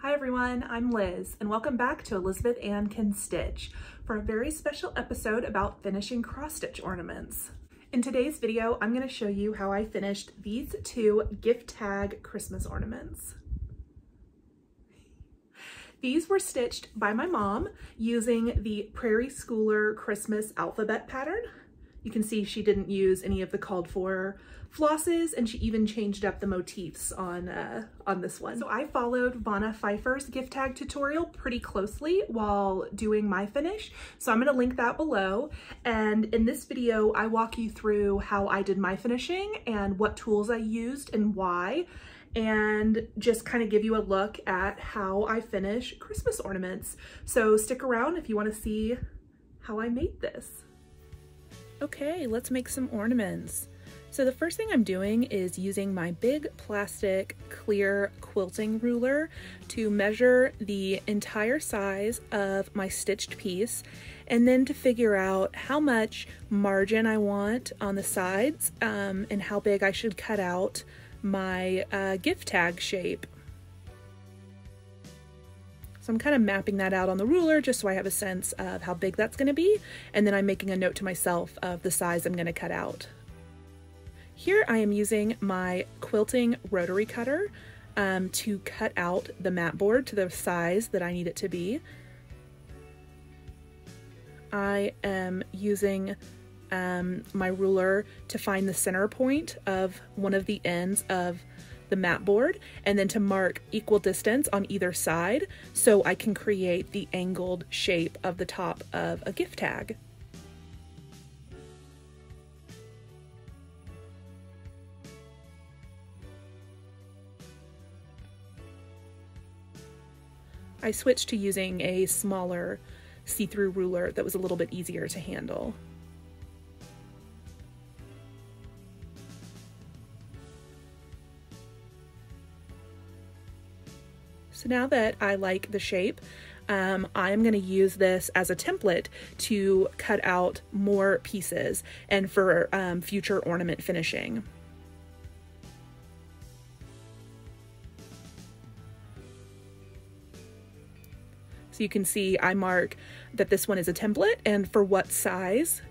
Hi everyone, I'm Liz, and welcome back to Elizabeth Ann Can Stitch for a very special episode about finishing cross-stitch ornaments. In today's video, I'm going to show you how I finished these two gift tag Christmas ornaments. These were stitched by my mom using the Prairie Schooler Christmas alphabet pattern. You can see she didn't use any of the called for flosses, and she even changed up the motifs on this one. So I followed Vanna Pfeiffer's gift tag tutorial pretty closely while doing my finish. So I'm gonna link that below. And in this video, I walk you through how I did my finishing and what tools I used and why, and just kind of give you a look at how I finish Christmas ornaments. So stick around if you want to see how I made this. Okay, let's make some ornaments. So the first thing I'm doing is using my big plastic clear quilting ruler to measure the entire size of my stitched piece, and then to figure out how much margin I want on the sides and how big I should cut out my gift tag shape. So I'm kind of mapping that out on the ruler just so I have a sense of how big that's going to be, and then I'm making a note to myself of the size I'm going to cut out. Here I am using my quilting rotary cutter to cut out the mat board to the size that I need it to be. I am using my ruler to find the center point of one of the ends of the mat board, and then to mark equal distance on either side so I can create the angled shape of the top of a gift tag. I switched to using a smaller see-through ruler that was a little bit easier to handle. So now that I like the shape, I'm going to use this as a template to cut out more pieces and for future ornament finishing. So you can see I mark that this one is a template and for what size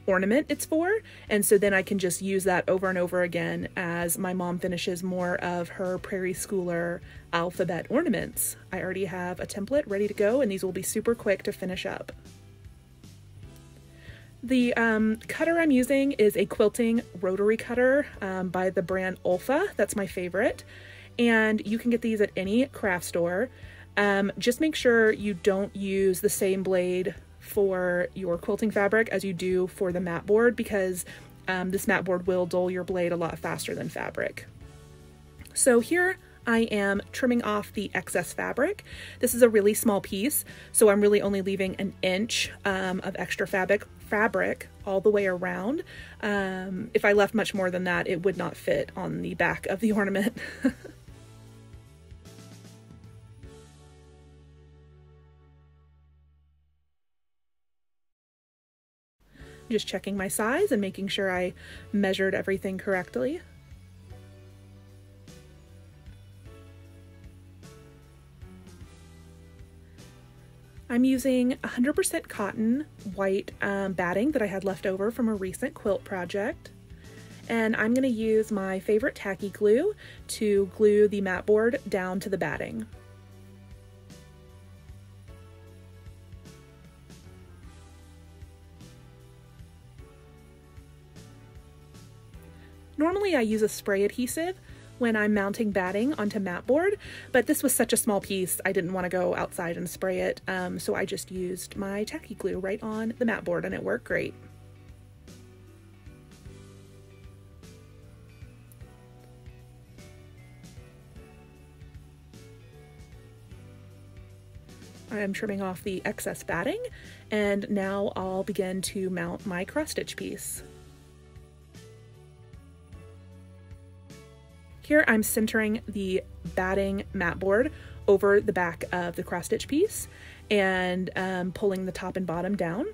ornament it's for, and so then I can just use that over and over again as my mom finishes more of her Prairie Schooler alphabet ornaments. I already have a template ready to go, and these will be super quick to finish up. The cutter I'm using is a quilting rotary cutter by the brand Olfa. That's my favorite, and you can get these at any craft store. Just make sure you don't use the same blade for your quilting fabric as you do for the mat board, because this mat board will dull your blade a lot faster than fabric. So here I am trimming off the excess fabric. This is a really small piece, so I'm really only leaving an inch of extra fabric all the way around. If I left much more than that, it would not fit on the back of the ornament. Just checking my size and making sure I measured everything correctly. I'm using 100% cotton white batting that I had left over from a recent quilt project. And I'm going to use my favorite tacky glue to glue the mat board down to the batting. Normally I use a spray adhesive when I'm mounting batting onto mat board, but this was such a small piece I didn't want to go outside and spray it, so I just used my tacky glue right on the mat board, and it worked great. I am trimming off the excess batting, and now I'll begin to mount my cross-stitch piece. Here I'm centering the batting mat board over the back of the cross-stitch piece and pulling the top and bottom down.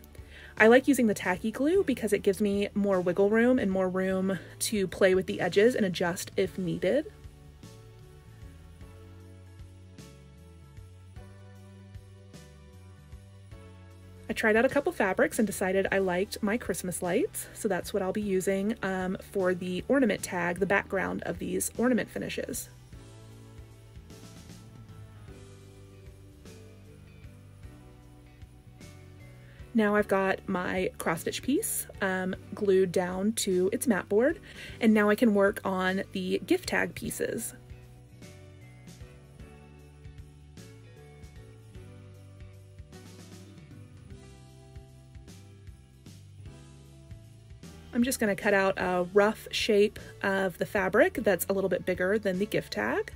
I like using the tacky glue because it gives me more wiggle room and more room to play with the edges and adjust if needed. I tried out a couple fabrics and decided I liked my Christmas lights, so that's what I'll be using for the ornament tag, the background of these ornament finishes. Now I've got my cross-stitch piece glued down to its mat board, and now I can work on the gift tag pieces. I'm just going to cut out a rough shape of the fabric that's a little bit bigger than the gift tag.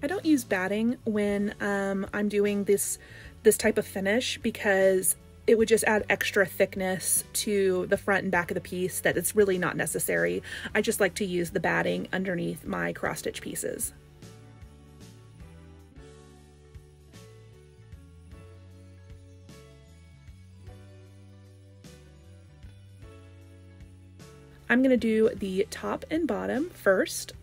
I don't use batting when I'm doing this type of finish because it would just add extra thickness to the front and back of the piece that it's really not necessary. I just like to use the batting underneath my cross-stitch pieces. I'm going to do the top and bottom first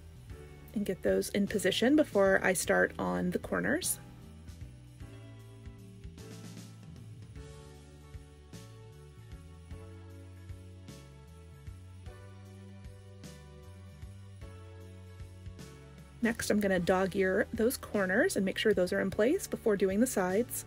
and get those in position before I start on the corners. Next, I'm going to dog ear those corners and make sure those are in place before doing the sides.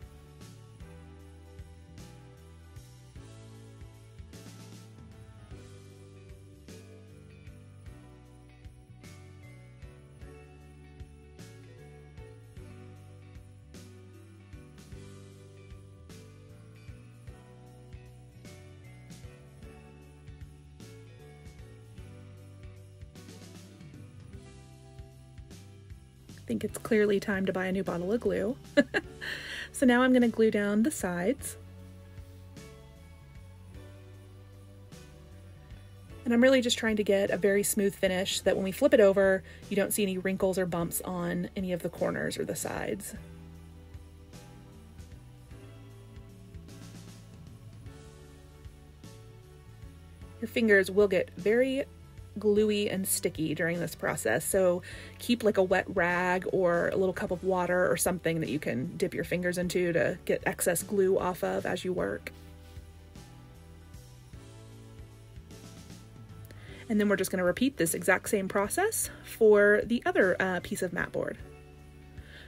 I think it's clearly time to buy a new bottle of glue. So now I'm going to glue down the sides. And I'm really just trying to get a very smooth finish so that when we flip it over, you don't see any wrinkles or bumps on any of the corners or the sides. Your fingers will get very gluey and sticky during this process, so keep like a wet rag or a little cup of water or something that you can dip your fingers into to get excess glue off of as you work. And then we're just going to repeat this exact same process for the other piece of mat board.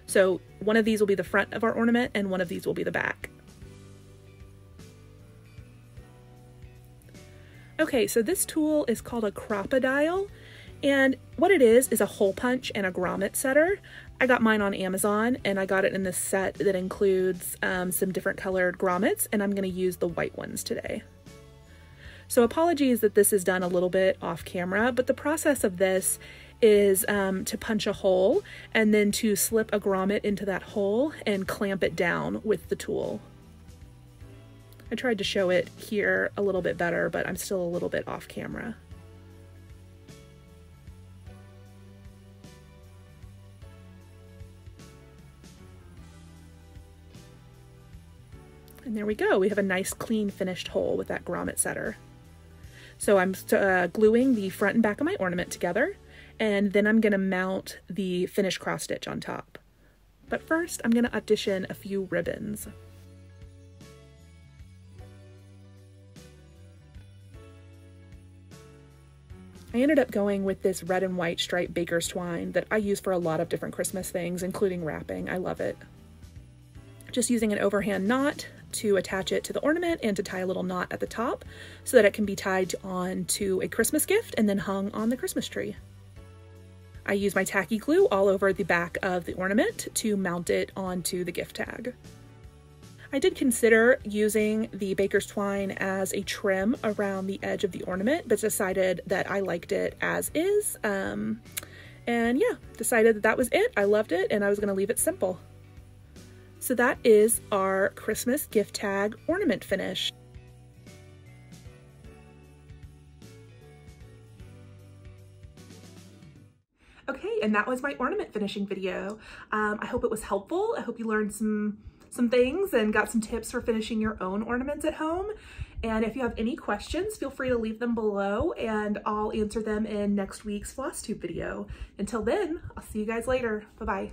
So one of these will be the front of our ornament and one of these will be the back. Okay, so this tool is called a Crop-A-Dial, and what it is a hole punch and a grommet setter. I got mine on Amazon, and I got it in this set that includes some different colored grommets, and I'm going to use the white ones today. So apologies that this is done a little bit off camera, but the process of this is to punch a hole and then to slip a grommet into that hole and clamp it down with the tool. I tried to show it here a little bit better, but I'm still a little bit off camera. And there we go. We have a nice clean finished hole with that grommet setter. So I'm gluing the front and back of my ornament together, and then I'm going to mount the finished cross stitch on top. But first, I'm going to audition a few ribbons. I ended up going with this red and white striped baker's twine that I use for a lot of different Christmas things, including wrapping. I love it. Just using an overhand knot to attach it to the ornament and to tie a little knot at the top so that it can be tied on to a Christmas gift and then hung on the Christmas tree. I use my tacky glue all over the back of the ornament to mount it onto the gift tag. I did consider using the baker's twine as a trim around the edge of the ornament, but decided that I liked it as is. And yeah, decided that that was it. I loved it and I was going to leave it simple. So that is our Christmas gift tag ornament finish. Okay, and that was my ornament finishing video. I hope it was helpful. I hope you learned some some things and got some tips for finishing your own ornaments at home. And if you have any questions, feel free to leave them below and I'll answer them in next week's Flosstube video. Until then, I'll see you guys later. Bye-bye.